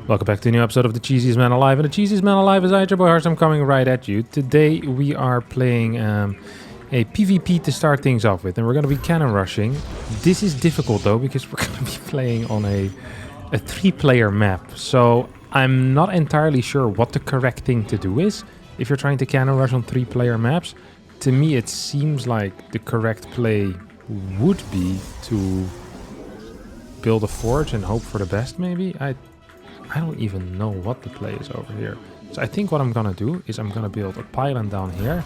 Welcome back to a new episode of The Cheesiest Man Alive. And The Cheesiest Man Alive is I, your boy Harstem, coming right at you. Today we are playing a PvP to start things off with. And we're going to be cannon rushing. This is difficult though, because we're going to be playing on a 3-player map. So I'm not entirely sure what the correct thing to do is. If you're trying to cannon rush on 3-player maps, to me it seems like the correct play would be to build a forge and hope for the best maybe. I don't even know what the play is over here. So I think what I'm gonna do is I'm gonna build a pylon down here.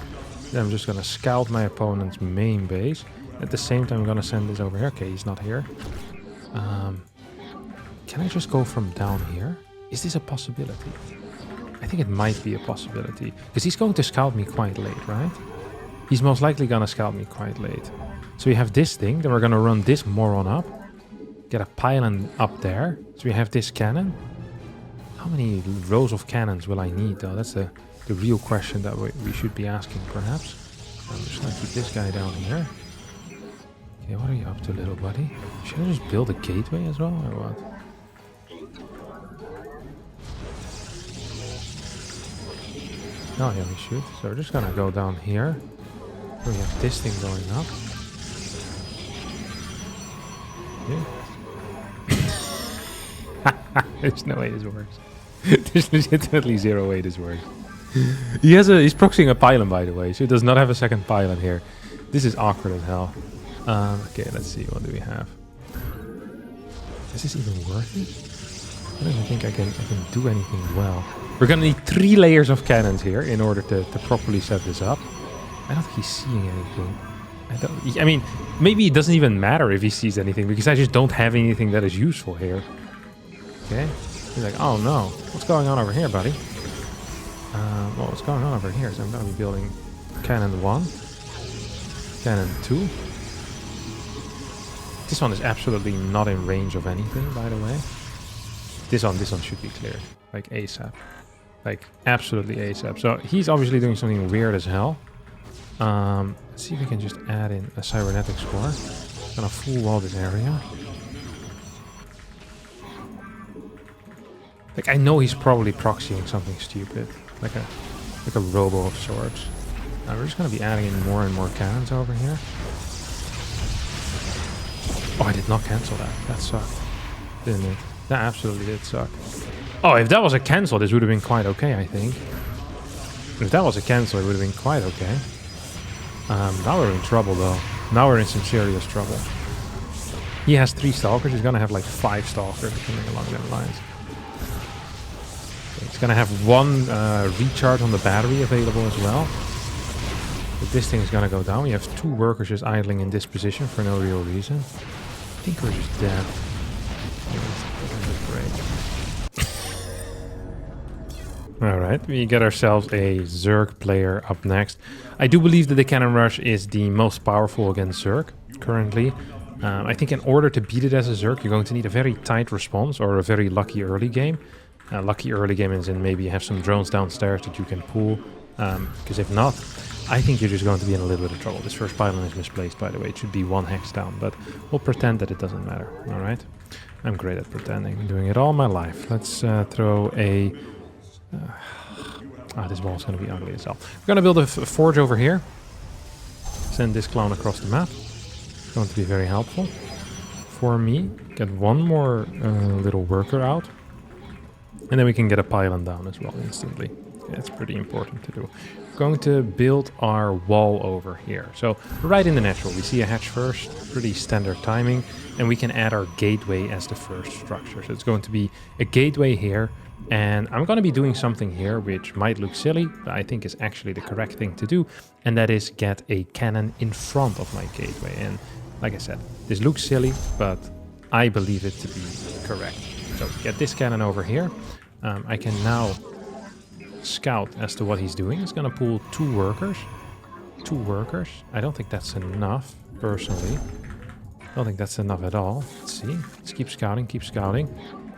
Then I'm just gonna scout my opponent's main base. At the same time I'm gonna send this over here. Okay, he's not here. Can I just go from down here? Is this a possibility? I think it might be a possibility. Because he's going to scout me quite late, right? He's most likely gonna scout me quite late. So we have this thing, then we're gonna run this moron up. Get a pylon up there. So we have this cannon. How many rows of cannons will I need though? That's the real question that we should be asking perhaps. I'm just gonna keep this guy down here. Okay, what are you up to, little buddy? Should I just build a gateway as well or what? Oh yeah, we should. So we're just gonna go down here. We have this thing going up. Yeah. There's no way this works. There's legitimately zero way this works. He's proxying a pylon, by the way, so he does not have a second pylon here. This is awkward as hell. Okay, let's see, what do we have? Is this even worth it? I don't even think I can do anything well. We're gonna need 3 layers of cannons here in order to properly set this up. I don't think he's seeing anything. I mean, maybe it doesn't even matter if he sees anything, because I just don't have anything that is useful here. Okay. He's like, oh no, what's going on over here, buddy? Well, what's going on over here? So I'm going to be building cannon 1, cannon 2. This one is absolutely not in range of anything, by the way. This one should be cleared, like ASAP. Like, absolutely ASAP. So he's obviously doing something weird as hell. Let's see if we can just add in a cybernetic score. I'm going to full wall this area. Like, I know he's probably proxying something stupid, like a robo of sorts. We're just gonna be adding in more and more cannons over here. Oh, I did not cancel that. That sucked, didn't it? That absolutely did suck. Oh, if that was a cancel, this would have been quite okay, I think. If that was a cancel, it would have been quite okay. Now we're in trouble, though. Now we're in some serious trouble. He has 3 stalkers. He's gonna have like 5 stalkers, something along those lines. It's going to have 1 recharge on the battery available as well. But this thing is going to go down. We have 2 workers just idling in this position for no real reason. I think we're just dead. Alright, we get ourselves a Zerg player up next. I do believe that the Cannonrush is the most powerful against Zerg currently. I think in order to beat it as a Zerg, you're going to need a very tight response or a very lucky early game. Lucky early game is in maybe you have some drones downstairs that you can pull. Because if not, I think you're just going to be in a little bit of trouble. This first pylon is misplaced, by the way. It should be 1 hex down, but we'll pretend that it doesn't matter. Alright? I'm great at pretending. I'm doing it all my life. Let's throw a... this wall's going to be ugly as hell. We're going to build a forge over here. Send this clown across the map. It's going to be very helpful for me. Get 1 more little worker out. And then we can get a pylon down as well instantly. That's pretty important to do. We're going to build our wall over here. So right in the natural, we see a hatch first, pretty standard timing. And we can add our gateway as the first structure. So it's going to be a gateway here. And I'm going to be doing something here which might look silly, but I think is actually the correct thing to do. And that is get a cannon in front of my gateway. And like I said, this looks silly, but I believe it to be correct. So get this cannon over here. I can now scout as to what he's doing. He's going to pull 2 workers. 2 workers. I don't think that's enough, personally. I don't think that's enough at all. Let's see. Let's keep scouting, keep scouting.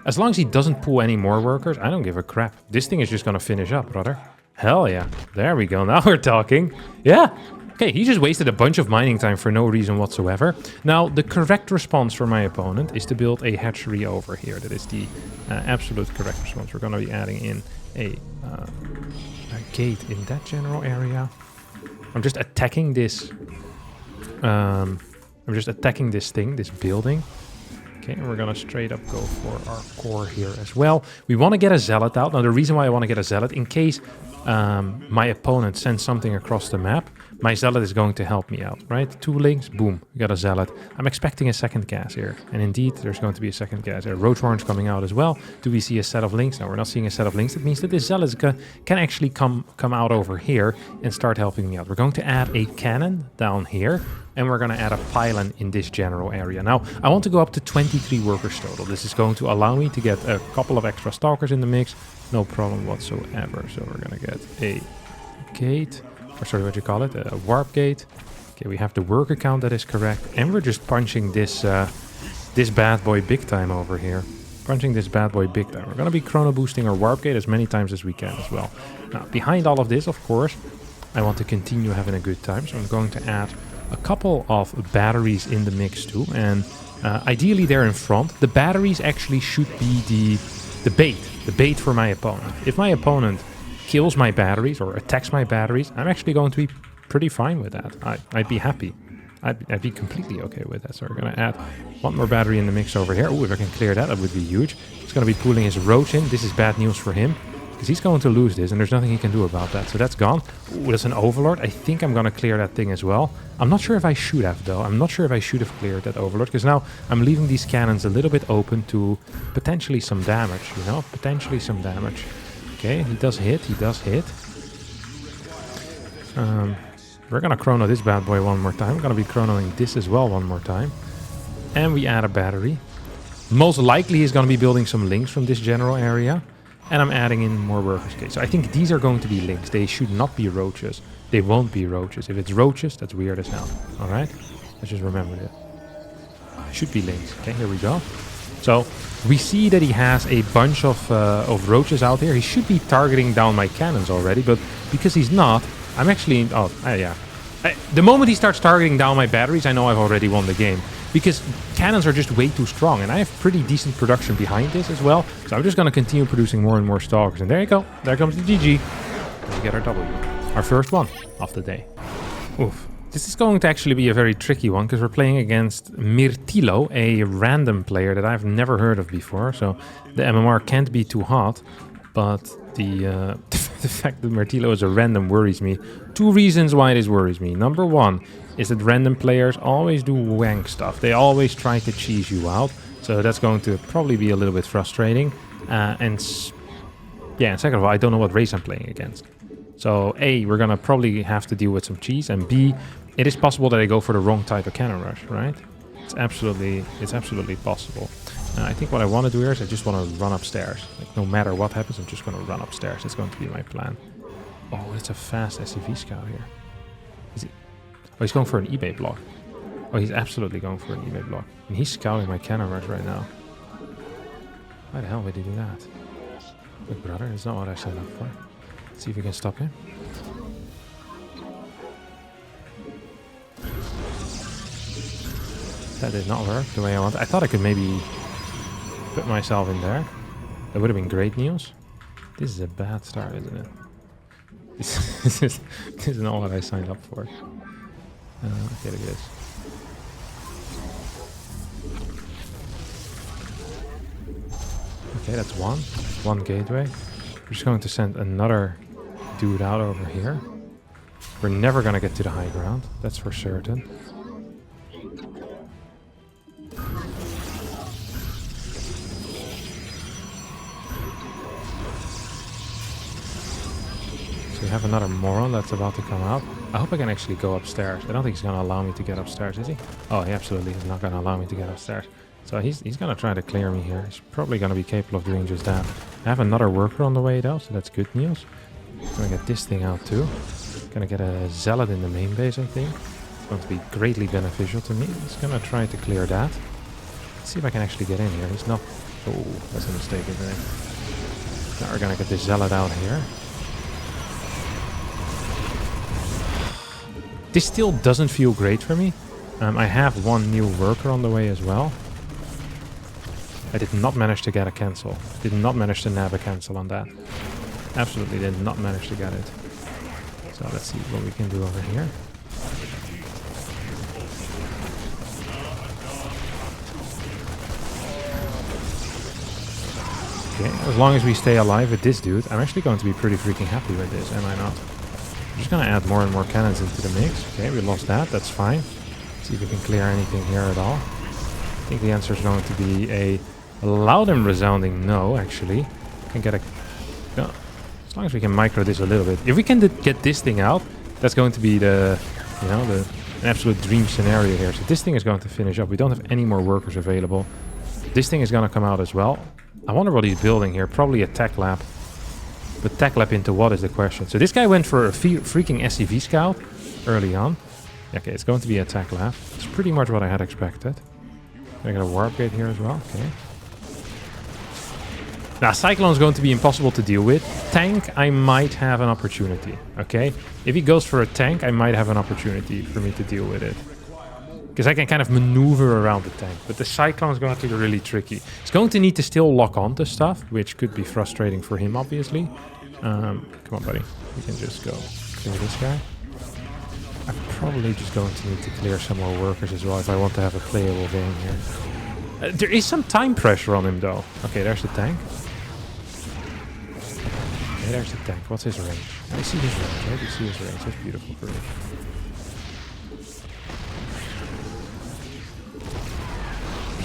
As long as he doesn't pull any more workers, I don't give a crap. This thing is just going to finish up, brother. Hell yeah. There we go. Now we're talking. Yeah. Okay, he just wasted a bunch of mining time for no reason whatsoever. Now, the correct response for my opponent is to build a hatchery over here. That is the absolute correct response. We're going to be adding in a gate in that general area. I'm just attacking this. I'm just attacking this thing, this building. Okay, and we're gonna straight up go for our core here as well. We want to get a zealot out. Now, the reason why I want to get a zealot, in case my opponent sends something across the map, my zealot is going to help me out, right? 2 links, boom, we got a zealot. I'm expecting a second gas here. And indeed, there's going to be a second gas here. Roach Warren's coming out as well. Do we see a set of links? No, we're not seeing a set of links. That means that this zealot can actually come out over here and start helping me out. We're going to add a cannon down here. And we're going to add a pylon in this general area. Now, I want to go up to 23 workers total. This is going to allow me to get a couple of extra stalkers in the mix. No problem whatsoever. So we're going to get a gate. Or sorry, what you call it? A warp gate. Okay, we have the worker count that is correct. And we're just punching this this bad boy big time over here. Punching this bad boy big time. We're going to be chrono boosting our warp gate as many times as we can as well. Now, behind all of this, of course, I want to continue having a good time. So I'm going to add a couple of batteries in the mix too, and ideally they're in front. The batteries actually should be the bait for my opponent. If my opponent kills my batteries or attacks my batteries, I'm actually going to be pretty fine with that. I'd be happy. I'd be completely okay with that. So we're going to add one more battery in the mix over here. Oh, if I can clear that, that would be huge. He's going to be pulling his roach in. This is bad news for him, because he's going to lose this, and there's nothing he can do about that. So that's gone. Ooh, that's an overlord. I think I'm going to clear that thing as well. I'm not sure if I should have, though. I'm not sure if I should have cleared that overlord, because now I'm leaving these cannons a little bit open to potentially some damage, you know? Potentially some damage. Okay, he does hit. He does hit. We're going to chrono this bad boy one more time. We're going to be chronoing this as well one more time. And we add a battery. Most likely he's going to be building some links from this general area. And I'm adding in more workers. Okay, so I think these are going to be links. They should not be roaches. They won't be roaches. If it's roaches, that's weird as hell. All right? Let's just remember that. Should be links. Okay, here we go. So we see that he has a bunch of roaches out there. He should be targeting down my cannons already. But because he's not, I'm actually... yeah. The moment he starts targeting down my batteries, I know I've already won the game. Because cannons are just way too strong, and I have pretty decent production behind this as well. So I'm just going to continue producing more and more stalkers. And there you go. There comes the GG. And we get our W. Our first one of the day. Oof. This is going to actually be a very tricky one, because we're playing against Mirtilo, a random player that I've never heard of before. So the MMR can't be too hot, but the fact that Mirtilo is a random worries me. 2 reasons why this worries me. Number 1 is that random players always do wank stuff. They always try to cheese you out. So that's going to probably be a little bit frustrating. And second of all, I don't know what race I'm playing against. So A, we're going to probably have to deal with some cheese. And B, it is possible that I go for the wrong type of Cannonrush, right? It's absolutely possible. I think what I want to do here is I just want to run upstairs. Like, no matter what happens, I'm just going to run upstairs. That's going to be my plan. Oh, it's a fast SCV scout here. Is he? Oh, he's going for an eBay block. Oh, he's absolutely going for an eBay block. And he's scouting my Cannonrush right now. Why the hell would he do that? Look, brother, that's not what I signed up for. Let's see if we can stop him. That did not work the way I want. I thought I could maybe put myself in there. That would have been great news. This is a bad start, isn't it? This is not what I signed up for. Okay, look at this. Okay, that's one gateway. We're just going to send another dude out over here. We're never going to get to the high ground, that's for certain. We have another moron that's about to come out. I hope I can actually go upstairs. I don't think he's going to allow me to get upstairs, is he? Oh, he absolutely is not going to allow me to get upstairs. So he's going to try to clear me here. He's probably going to be capable of doing just that. I have another worker on the way though, so that's good news. I'm going to get this thing out too. Going to get a zealot in the main base, I think. It's going to be greatly beneficial to me. He's going to try to clear that. Let's see if I can actually get in here. He's not... Oh, that's a mistake, isn't it? Now we're going to get this zealot out here. This still doesn't feel great for me. I have one new worker on the way as well. I did not manage to get a cancel. Did not manage to nab a cancel on that. Absolutely did not manage to get it. So let's see what we can do over here. Okay, as long as we stay alive with this dude, I'm actually going to be pretty freaking happy with this, am I not? I'm just going to add more and more cannons into the mix. Okay, we lost that. That's fine. See if we can clear anything here at all. I think the answer is going to be a loud and resounding no, actually. Can get a... No. As long as we can micro this a little bit. If we can get this thing out, that's going to be the... You know, an absolute dream scenario here. So this thing is going to finish up. We don't have any more workers available. This thing is going to come out as well. I wonder what he's building here. Probably a tech lab. But tech lab into what is the question? So this guy went for a freaking SCV scout early on. Okay, it's going to be a tech lab. It's pretty much what I had expected. I got a warp gate here as well. Okay. Now, Cyclone is going to be impossible to deal with. Tank, I might have an opportunity. Okay? If he goes for a tank, I might have an opportunity for me to deal with it. Because I can kind of maneuver around the tank. But the Cyclone is going to be really tricky. It's going to need to still lock on to stuff, which could be frustrating for him, obviously. Come on, buddy. We can just go clear this guy. I'm probably just going to need to clear some more workers as well if I want to have a playable game here. There is some time pressure on him, though. Okay, there's the tank. Okay, there's the tank. What's his range? I see his range, right? You see his range. That's beautiful for me.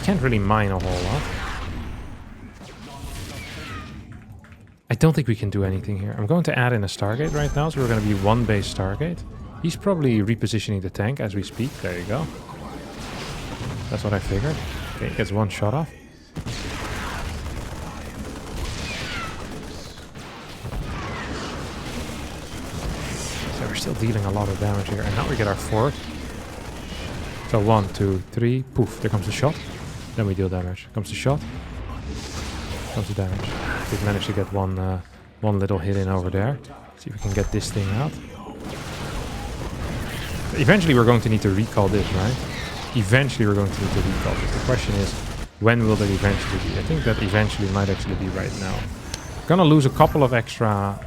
Can't really mine a whole lot. I don't think we can do anything here. I'm going to add in a Stargate right now, so we're going to be one base Stargate. He's probably repositioning the tank as we speak. There you go. That's what I figured. Okay, gets one shot off. So we're still dealing a lot of damage here. And now we get our fourth. So 1, 2, 3. Poof, there comes the shot. Then we deal damage. Comes the shot. Comes the damage. Did manage to get one little hit in over there. See if we can get this thing out. Eventually we're going to need to recall this, right? Eventually we're going to need to recall this. The question is, when will that eventually be? I think that eventually might actually be right now. Gonna lose a couple of extra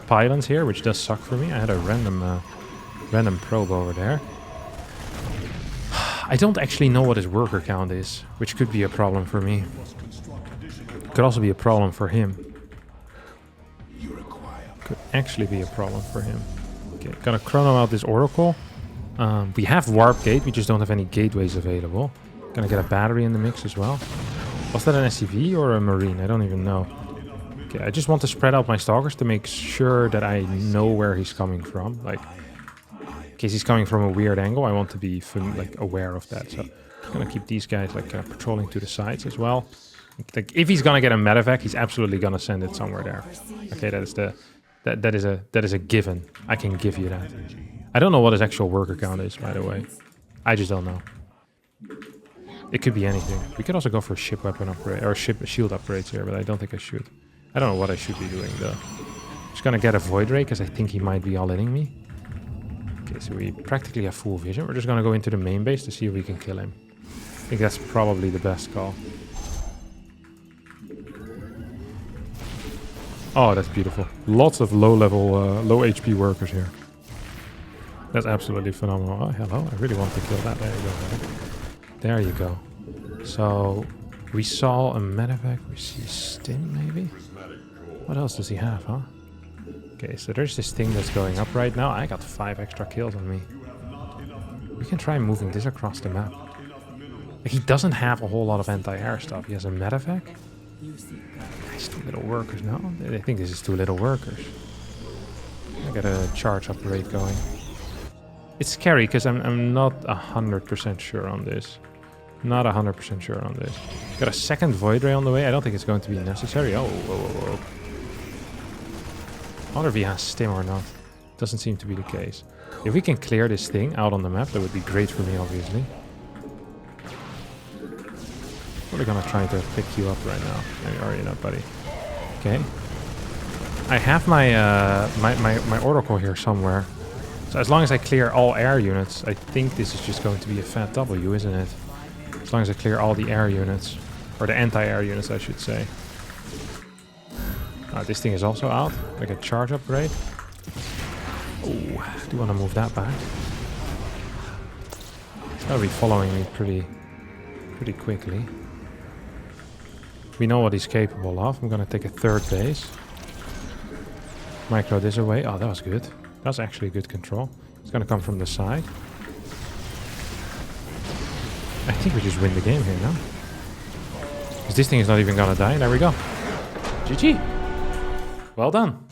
pylons here, which does suck for me. I had a random probe over there. I don't actually know what his worker count is, which could be a problem for me. Could also be a problem for him. Could actually be a problem for him. Okay, gonna chrono out this Oracle. We have Warp Gate, we just don't have any gateways available. Gonna get a battery in the mix as well. Was that an SCV or a Marine? I don't even know. Okay, I just want to spread out my Stalkers to make sure that I know where he's coming from. Like, in case he's coming from a weird angle, I want to be aware of that. So I'm gonna keep these guys patrolling to the sides as well. Like, if he's gonna get a medevac, he's absolutely gonna send it somewhere there. Okay, that is a given. I can give you that. I don't know what his actual worker count is, by the way. I just don't know. It could be anything. We could also go for a ship weapon upgrade or shield upgrades here, but I don't think I should. I don't know what I should be doing though. Just gonna get a Void Ray because I think he might be all-inning me. Okay, so we practically have full vision. We're just gonna go into the main base to see if we can kill him. I think that's probably the best call. Oh, that's beautiful. Lots of low-level, low HP workers here. That's absolutely phenomenal. Oh, hello. I really want to kill that. There you go. There you go. So, we saw a medevac. We see Stin, maybe? What else does he have, huh? Okay, so there's this thing that's going up right now. I got 5 extra kills on me. We can try moving this across the map. He doesn't have a whole lot of anti-air stuff. He has a medevac. Nice, 2 little workers. No, I think this is 2 little workers. I got a charge upgrade going. It's scary because I'm not 100% sure on this. Not 100% sure on this. Got a second Void Ray on the way. I don't think it's going to be necessary. Oh, whoa, whoa, whoa. I wonder if he has Stim or not. Doesn't seem to be the case. If we can clear this thing out on the map, that would be great for me, obviously. We're gonna try to pick you up right now. There you are, you know, buddy. Okay. I have my my Oracle here somewhere. So as long as I clear all air units, I think this is just going to be a fat W, isn't it? As long as I clear all the air units. Or the anti-air units, I should say. This thing is also out. Like a charge upgrade. Oh, I do want to move that back. It's gotta be following me pretty quickly. We know what he's capable of. I'm gonna take a third base. Micro this away. Oh, that was good. That's actually good control. It's gonna come from the side. I think we just win the game here now. Because this thing is not even gonna die. There we go. GG. Well done.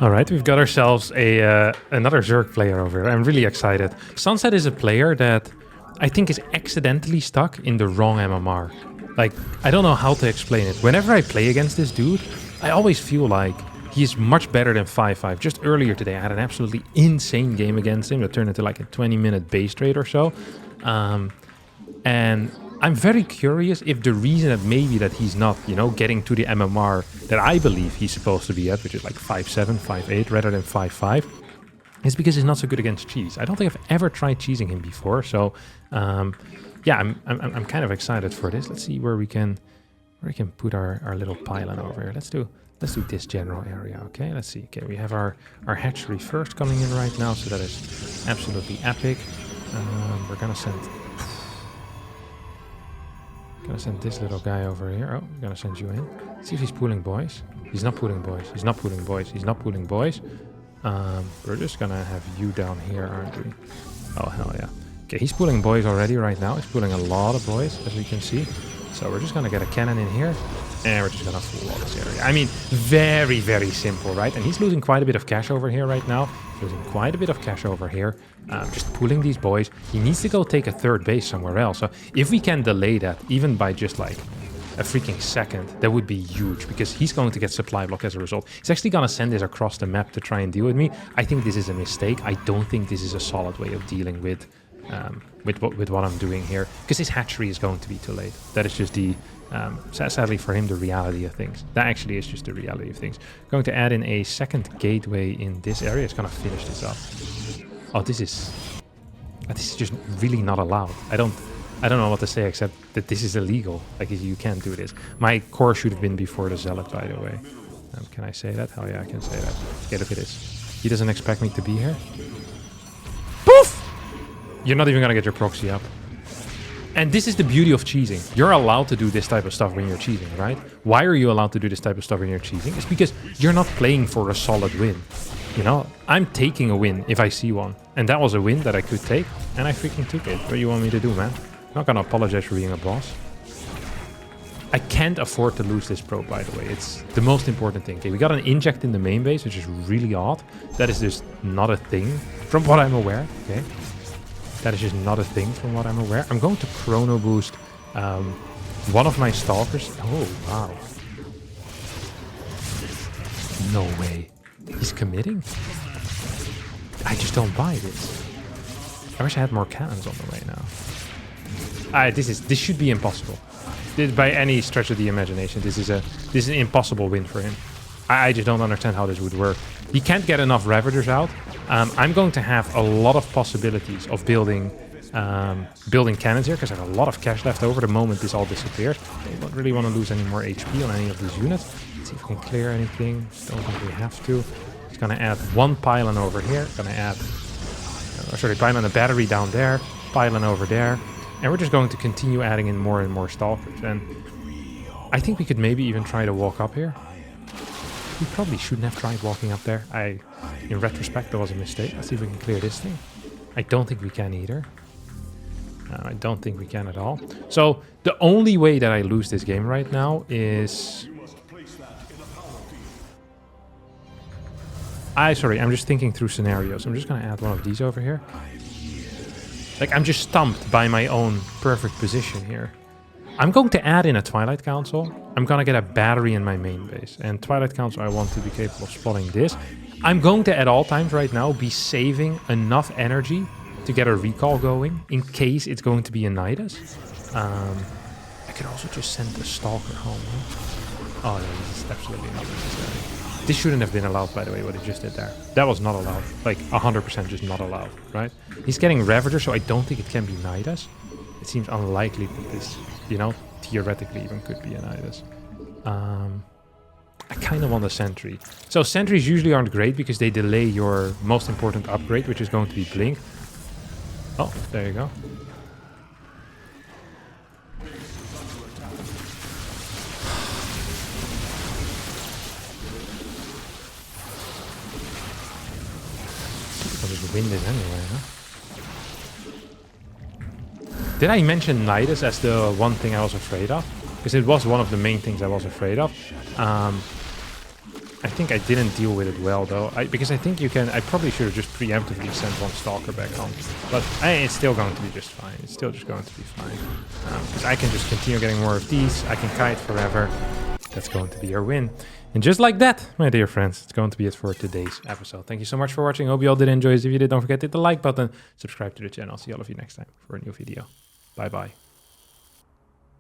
Alright, we've got ourselves another Zerg player over here. I'm really excited. Sunset is a player that I think is accidentally stuck in the wrong MMR. Like, I don't know how to explain it. Whenever I play against this dude, I always feel like he's much better than 5-5. Just earlier today, I had an absolutely insane game against him that turned into like a 20-minute base trade or so. And I'm very curious if the reason that maybe that he's not, you know, getting to the MMR that I believe he's supposed to be at, which is like 5-7, 5-8 rather than 5-5, is because he's not so good against cheese. I don't think I've ever tried cheesing him before, so yeah, I'm kind of excited for this. Let's see where we can put our little pylon over here. Let's do this general area. Okay, let's see. Okay, we have our hatchery first coming in right now, so that is absolutely epic. We're gonna send this little guy over here. Oh, I'm gonna send you in. See if he's pulling boys. He's not pulling boys. He's not pulling boys. He's not pulling boys. We're just gonna have you down here, aren't we? Oh, hell yeah. Okay, he's pulling boys already right now. He's pulling a lot of boys, as we can see. So we're just gonna get a cannon in here, and we're just gonna fool all this area. I mean, very, very simple, right? And he's losing quite a bit of cash over here right now. He's losing quite a bit of cash over here. Just pulling these boys. He needs to go take a third base somewhere else. So if we can delay that, even by just like a freaking second, that would be huge, because he's going to get supply block as a result. He's actually gonna send this across the map to try and deal with me. I think this is a mistake. I don't think this is a solid way of dealing with what I'm doing here, because his hatchery is going to be too late. That is just the sadly for him, the reality of things. That actually is just the reality of things. Going to add in a second gateway in this area. It's gonna finish this up. Oh, this is just really not allowed. I don't know what to say except that this is illegal. Like, you can't do this. My core should have been before the zealot, by the way. Can I say that? Hell yeah, I can say that. Okay, look at this. He doesn't expect me to be here. Poof! You're not even gonna get your proxy up. And this is the beauty of cheesing. You're allowed to do this type of stuff when you're cheesing, right? Why are you allowed to do this type of stuff when you're cheesing? It's because you're not playing for a solid win. You know, I'm taking a win if I see one. And that was a win that I could take, and I freaking took it. What do you want me to do, man? I'm not gonna apologize for being a boss. I can't afford to lose this probe, by the way. It's the most important thing. Okay, we got an inject in the main base, which is really odd. That is just not a thing, from what I'm aware. Okay, that is just not a thing, from what I'm aware. I'm going to chrono boost one of my stalkers. Oh, wow. No way. He's committing? I just don't buy this. I wish I had more cannons on the way now. This should be impossible. By any stretch of the imagination, this is an impossible win for him. I just don't understand how this would work. He can't get enough Ravagers out. I'm going to have a lot of possibilities of building cannons here, because I have a lot of cash left over the moment this all disappears. I don't really want to lose any more HP on any of these units. Let's see if we can clear anything. Don't think we have to. It's going to add one pylon over here. Going to add, pylon and battery down there. Pylon over there. And we're just going to continue adding in more and more stalkers. And I think we could maybe even try to walk up here. We probably shouldn't have tried walking up there. In retrospect, that was a mistake. Let's see if we can clear this thing. I don't think we can either. I don't think we can at all. So the only way that I lose this game right now is... I'm just thinking through scenarios. I'm just going to add one of these over here. Like, I'm just stumped by my own perfect position here. I'm going to add in a Twilight Council. I'm going to get a battery in my main base. And Twilight Council, I want to be capable of spotting this. I'm going to, at all times right now, be saving enough energy to get a recall going in case it's going to be a Nidus. I could also just send the Stalker home. Huh? Oh, no, this is absolutely not necessary. This shouldn't have been allowed, by the way, what he just did there. That was not allowed. Like, 100% just not allowed, right? He's getting Ravager, so I don't think it can be Nidus. It seems unlikely that this, you know, theoretically even could be a Nidus. I kind of want a Sentry. So Sentries usually aren't great because they delay your most important upgrade, which is going to be Blink. Oh, there you go. I'll just win this anyway, huh? Did I mention Nidus as the one thing I was afraid of? Because it was one of the main things I was afraid of. I think I didn't deal with it well though, because I think you can. I probably should have just preemptively sent one Stalker back home, but it's still going to be just fine. It's still just going to be fine because I can just continue getting more of these. I can kite forever. That's going to be our win. And just like that, my dear friends, it's going to be it for today's episode. Thank you so much for watching. Hope you all did enjoy this. If you did, don't forget to hit the like button, subscribe to the channel. See all of you next time for a new video. Bye bye.